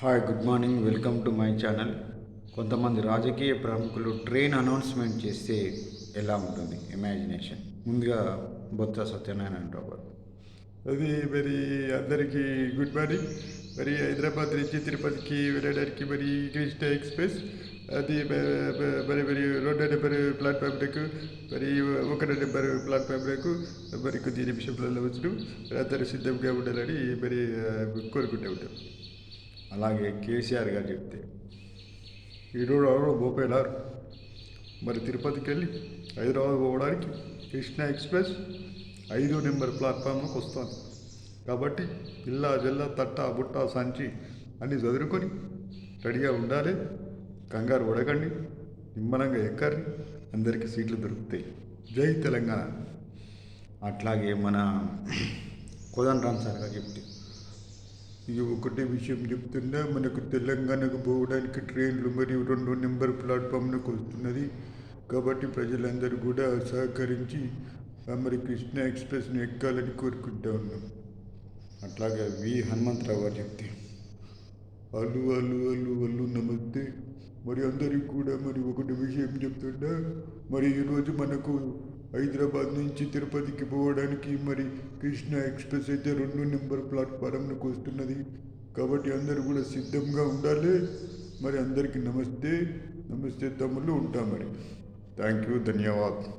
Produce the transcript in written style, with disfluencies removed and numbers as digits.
Hi, good morning. Welcome to my channel. కొంతమంది రాజకీయ ప్రముఖులు ట్రైన్ అనౌన్స్మెంట్ చేస్తే ఎలా ఉంటుంది ఇమాజినేషన్. ముందుగా బొత్స సత్యనారాయణ రావు గారు. అది మరి అందరికీ గుడ్ మార్నింగ్. మరి హైదరాబాద్ నుంచి తిరుపతికి వెళ్ళడానికి మరి కృష్ణ ఎక్స్ప్రెస్ అది మరి మరి 2 నెంబర్ ప్లాట్ఫామ్లకు మరి 1 నెంబర్ ప్లాట్ఫామ్లకు మరి కొద్ది నిమిషంలో వచ్చడం అందరూ సిద్ధంగా ఉండాలని మరి కోరుకుంటూ ఉంటాం. అలాగే కేసీఆర్ గారు చెప్తే ఈరోజు మోపేలారు మరి తిరుపతికి వెళ్ళి హైదరాబాద్ పోవడానికి కృష్ణ ఎక్స్ప్రెస్ 5 నెంబర్ ప్లాట్ఫామ్కి వస్తుంది. కాబట్టి పిల్ల జల్ల తట్ట బుట్ట సంచి అన్నీ చదువుకొని రెడీగా ఉండాలి. కంగారు పడకండి, నిమ్మలంగా ఎక్కర్రి, అందరికీ సీట్లు దొరుకుతాయి. జై తెలంగాణ. అట్లాగే మన కోదండరామ్ సార్ గారు చెప్తే ఇది ఒకటే విషయం చెప్తున్నా, మనకు తెలంగాణకు పోవడానికి ట్రైన్లు మరియు 2 నెంబర్ ప్లాట్ఫామ్లకు వస్తున్నది. కాబట్టి ప్రజలందరూ కూడా సహకరించి మరి కృష్ణ ఎక్స్ప్రెస్ని ఎక్కాలని కోరుకుంటా ఉన్నాం. అట్లాగే వి హనుమంతరావు గారు చెప్తే అల్లు అల్లు అల్లు అల్లు నమస్తే. మరి అందరికి కూడా మరి ఒకటి విషయం చెప్తుండా, మరి ఈరోజు మనకు హైదరాబాద్ నుంచి తిరుపతికి పోవడానికి మరి కృష్ణ ఎక్స్ప్రెస్ అయితే 2 నెంబర్ ప్లాట్ఫారంకు వస్తున్నది. కాబట్టి అందరూ కూడా సిద్ధంగా ఉండాలి. మరి అందరికీ నమస్తే. నమస్తే తమ్ముళ్ళు, ఉంటాం మరి. థ్యాంక్ యూ, ధన్యవాదాలు.